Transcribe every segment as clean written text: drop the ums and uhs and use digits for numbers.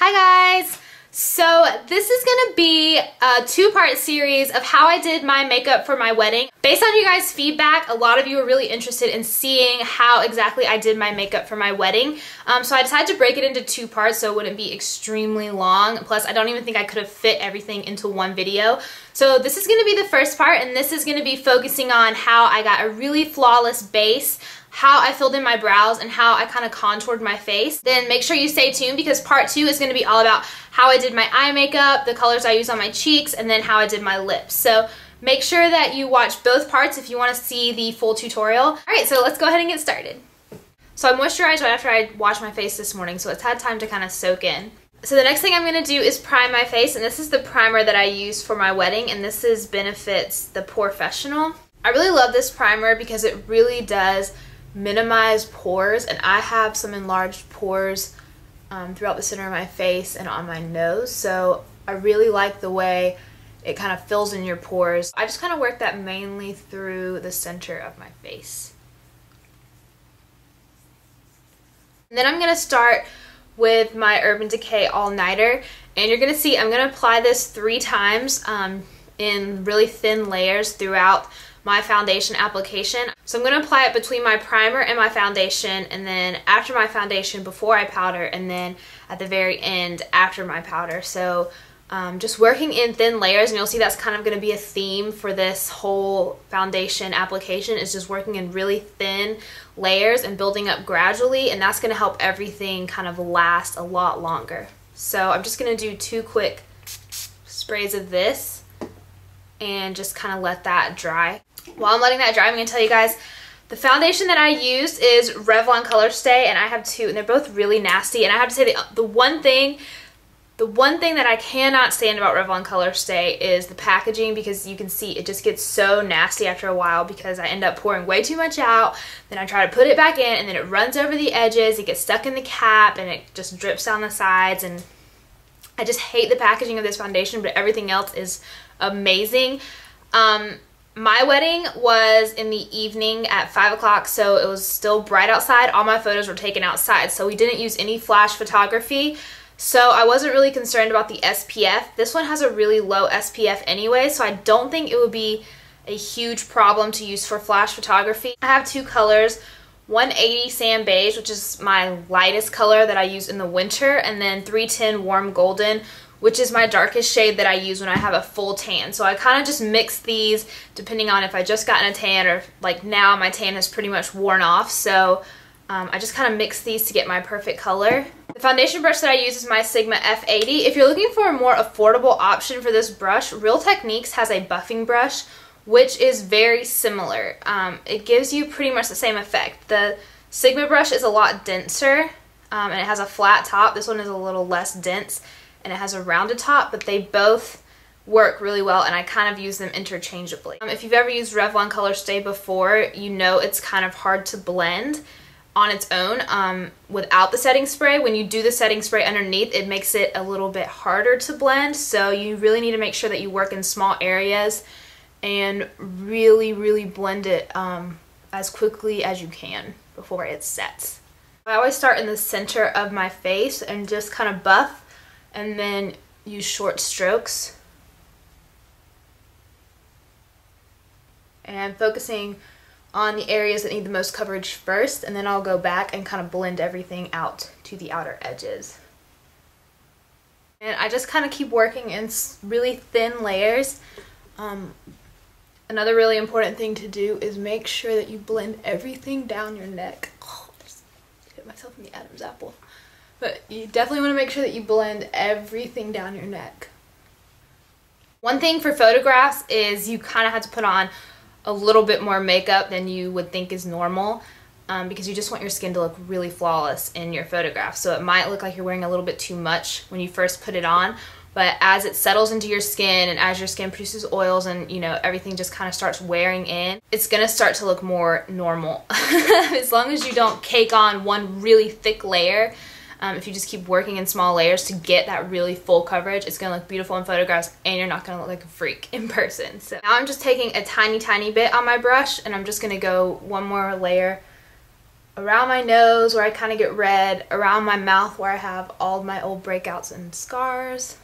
Hi guys! So this is going to be a two-part series of how I did my makeup for my wedding. Based on you guys' feedback, a lot of you were really interested in seeing how exactly I did my makeup for my wedding. So I decided to break it into two parts so it wouldn't be extremely long. Plus, I don't even think I could have fit everything into one video. So this is going to be the first part, and this is going to be focusing on how I got a really flawless base, how I filled in my brows, and how I kind of contoured my face. Then make sure you stay tuned because part two is going to be all about how I did my eye makeup, the colors I used on my cheeks, and then how I did my lips. So make sure that you watch both parts if you want to see the full tutorial. Alright, so let's go ahead and get started. So I moisturized right after I washed my face this morning, so it's had time to kind of soak in. So the next thing I'm going to do is prime my face, and this is the primer that I used for my wedding, and this is Benefit's The Porefessional. I really love this primer because it really does minimize pores, and I have some enlarged pores throughout the center of my face and on my nose, so I really like the way it kind of fills in your pores. I just kind of work that mainly through the center of my face. And then I'm going to start with my Urban Decay All-Nighter, and you're going to see I'm going to apply this 3 times in really thin layers throughout my foundation application. So I'm going to apply it between my primer and my foundation, and then after my foundation before I powder, and then at the very end after my powder. So just working in thin layers, and you'll see that's kind of going to be a theme for this whole foundation application, is just working in really thin layers and building up gradually, and that's going to help everything kind of last a lot longer. So I'm just going to do 2 quick sprays of this and just kind of let that dry. While I'm letting that dry, I'm going to tell you guys the foundation that I used is Revlon Color Stay, and I have 2, and they're both really nasty. And I have to say the one thing that I cannot stand about Revlon Color Stay is the packaging, because you can see it just gets so nasty after a while because I end up pouring way too much out, then I try to put it back in, and then it runs over the edges, it gets stuck in the cap, and it just drips down the sides, and I just hate the packaging of this foundation, but everything else is amazing. My wedding was in the evening at 5 o'clock, so it was still bright outside. All my photos were taken outside, so we didn't use any flash photography. So I wasn't really concerned about the SPF. This one has a really low SPF anyway, so I don't think it would be a huge problem to use for flash photography. I have 2 colors, 180 Sand Beige, which is my lightest color that I use in the winter, and then 310 Warm Golden, which is my darkest shade that I use when I have a full tan. So I kind of just mix these depending on if I just gotten a tan, or like now my tan has pretty much worn off. So I just kind of mix these to get my perfect color. The foundation brush that I use is my Sigma F80. If you're looking for a more affordable option for this brush, Real Techniques has a buffing brush, which is very similar. It gives you pretty much the same effect. The Sigma brush is a lot denser, and it has a flat top. This one is a little less dense, and it has a rounded top, but they both work really well, and I kind of use them interchangeably. If you've ever used Revlon Color Stay before, you know it's kind of hard to blend on its own without the setting spray. When you do the setting spray underneath, it makes it a little bit harder to blend, so you really need to make sure that you work in small areas and really blend it as quickly as you can before it sets. I always start in the center of my face and just kind of buff, and then use short strokes, and focusing on the areas that need the most coverage first, and then I'll go back and kind of blend everything out to the outer edges. And I just kind of keep working in really thin layers. Another really important thing to do is make sure that you blend everything down your neck. Oh, I just hit myself in the Adam's apple. But you definitely want to make sure that you blend everything down your neck. One thing for photographs is you kind of have to put on a little bit more makeup than you would think is normal, because you just want your skin to look really flawless in your photograph. So it might look like you're wearing a little bit too much when you first put it on, but as it settles into your skin and as your skin produces oils and, you know, everything just kind of starts wearing in, it's gonna start to look more normal. As long as you don't cake on one really thick layer, if you just keep working in small layers to get that really full coverage, it's going to look beautiful in photographs, and you're not going to look like a freak in person. So now I'm just taking a tiny bit on my brush, and I'm just going to go one more layer around my nose where I kind of get red, around my mouth where I have all of my old breakouts and scars,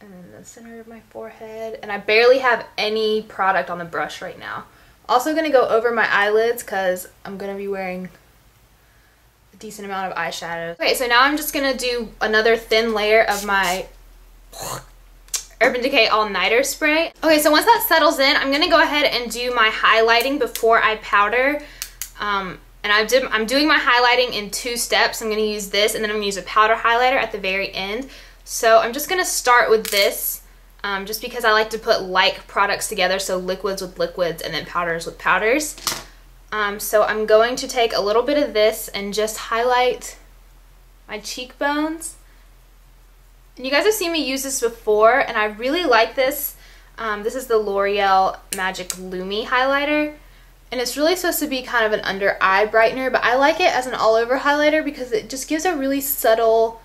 and then the center of my forehead. And I barely have any product on the brush right now. Also going to go over my eyelids because I'm going to be wearing a decent amount of eyeshadow. Okay, so now I'm just going to do another thin layer of my Urban Decay All Nighter spray. Okay, so once that settles in, I'm going to go ahead and do my highlighting before I powder. And I'm doing my highlighting in 2 steps. I'm going to use this, and then I'm going to use a powder highlighter at the very end. So I'm just going to start with this, just because I like to put like products together, so liquids with liquids and then powders with powders. So I'm going to take a little bit of this and just highlight my cheekbones. And you guys have seen me use this before, and I really like this. This is the L'Oreal Magic Lumi highlighter. And it's really supposed to be kind of an under eye brightener, but I like it as an all over highlighter because it just gives a really subtle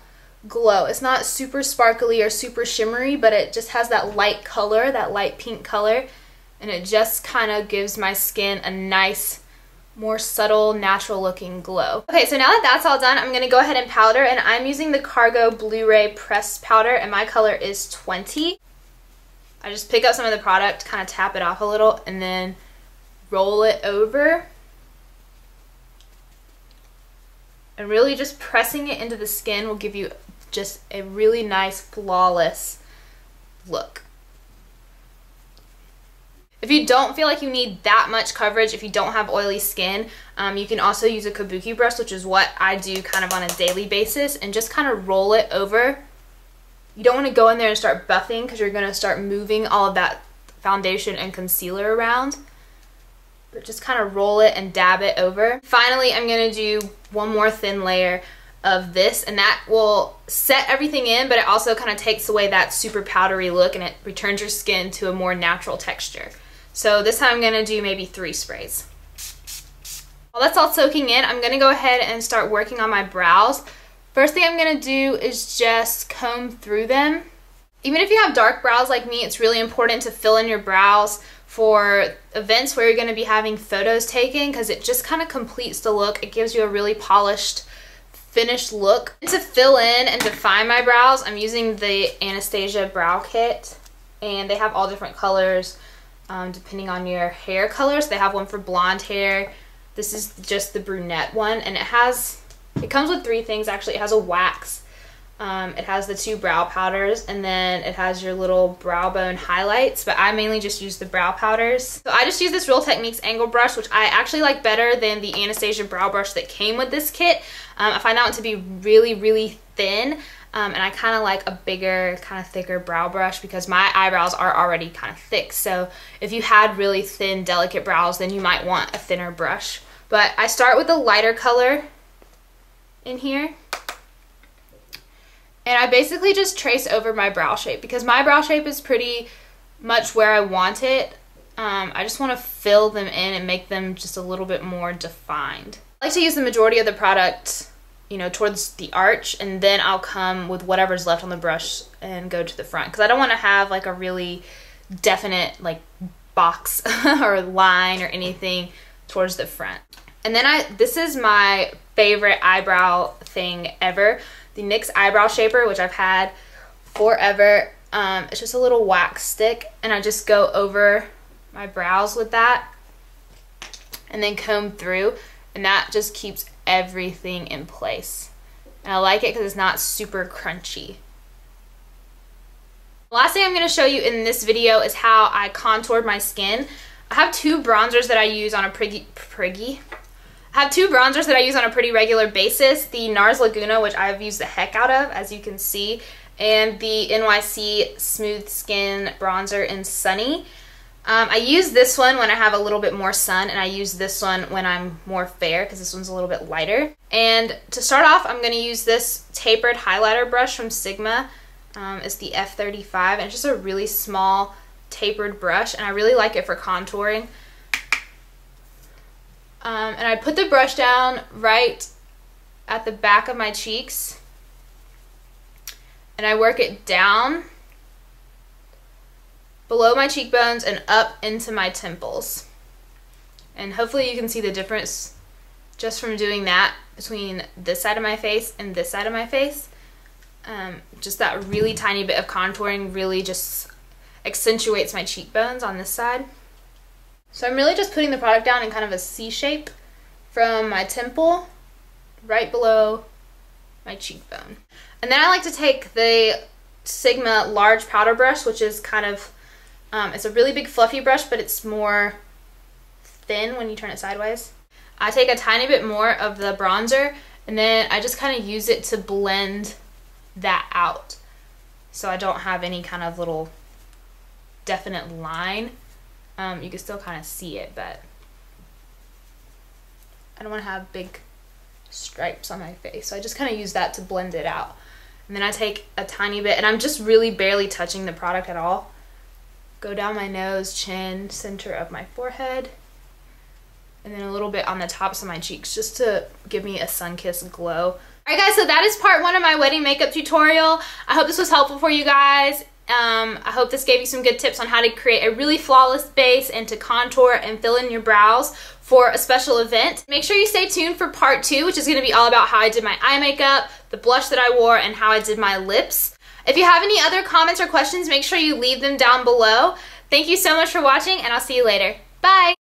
glow. It's not super sparkly or super shimmery, but it just has that light color, that light pink color, and it just kind of gives my skin a nice, more subtle, natural looking glow. Okay, so now that that's all done, I'm going to go ahead and powder, and I'm using the Cargo Blu-ray Pressed Powder, and my color is 20. I just pick up some of the product, kind of tap it off a little, and then roll it over, and really just pressing it into the skin will give you just a really nice flawless look. If you don't feel like you need that much coverage, if you don't have oily skin, you can also use a kabuki brush, which is what I do kind of on a daily basis, and just kind of roll it over. You don't want to go in there and start buffing because you're going to start moving all of that foundation and concealer around. But just kind of roll it and dab it over. Finally, I'm going to do one more thin layer of this, and that will set everything in, but it also kind of takes away that super powdery look, and it returns your skin to a more natural texture. So this time I'm going to do maybe 3 sprays. While that's all soaking in, I'm going to go ahead and start working on my brows. First thing I'm going to do is just comb through them. Even if you have dark brows like me, it's really important to fill in your brows for events where you're going to be having photos taken, because it just kind of completes the look. It gives you a really polished, finished look. And to fill in and define my brows, I'm using the Anastasia Brow Kit, and they have all different colors depending on your hair colors. They have one for blonde hair. This is just the brunette one, and it comes with 3 things actually. It has a wax. It has the 2 brow powders, and then it has your little brow bone highlights, but I mainly just use the brow powders. So I just use this Real Techniques angle brush, which I actually like better than the Anastasia brow brush that came with this kit. I find that one to be really, really thin, and I kind of like a bigger, kind of thicker brow brush because my eyebrows are already kind of thick. So if you had really thin, delicate brows, then you might want a thinner brush. But I start with the lighter color in here. And I basically just trace over my brow shape because my brow shape is pretty much where I want it. I just want to fill them in and make them just a little bit more defined. I like to use the majority of the product, you know, towards the arch, and then I'll come with whatever's left on the brush and go to the front because I don't want to have like a really definite like box or line or anything towards the front. And then this is my favorite eyebrow thing ever. The NYX Eyebrow Shaper, which I've had forever. It's just a little wax stick, and I just go over my brows with that and then comb through, and that just keeps everything in place. And I like it because it's not super crunchy. The last thing I'm going to show you in this video is how I contoured my skin. I have 2 bronzers that I use on a pretty regular basis. The NARS Laguna, which I've used the heck out of, as you can see, and the NYC Smooth Skin Bronzer in Sunny. I use this one when I have a little bit more sun, and I use this one when I'm more fair because this one's a little bit lighter. And to start off, I'm going to use this tapered highlighter brush from Sigma. It's the F35, and it's just a really small tapered brush, and I really like it for contouring. And I put the brush down right at the back of my cheeks, and I work it down below my cheekbones and up into my temples. And hopefully you can see the difference just from doing that between this side of my face and this side of my face. Just that really tiny bit of contouring really just accentuates my cheekbones on this side. So I'm really just putting the product down in kind of a C shape from my temple right below my cheekbone. And then I like to take the Sigma large powder brush, which is kind of, it's a really big fluffy brush, but it's more thin when you turn it sideways. I take a tiny bit more of the bronzer, and then I just kind of use it to blend that out, so I don't have any kind of little definite line. You can still kind of see it, but I don't want to have big stripes on my face, so I just kind of use that to blend it out. And then I take a tiny bit, and I'm just really barely touching the product at all. Go down my nose, chin, center of my forehead, and then a little bit on the tops of my cheeks just to give me a sun-kissed glow. Alright guys, so that is part 1 of my wedding makeup tutorial. I hope this was helpful for you guys. I hope this gave you some good tips on how to create a really flawless base and to contour and fill in your brows for a special event. Make sure you stay tuned for part 2, which is going to be all about how I did my eye makeup, the blush that I wore, and how I did my lips. If you have any other comments or questions, make sure you leave them down below. Thank you so much for watching, and I'll see you later. Bye!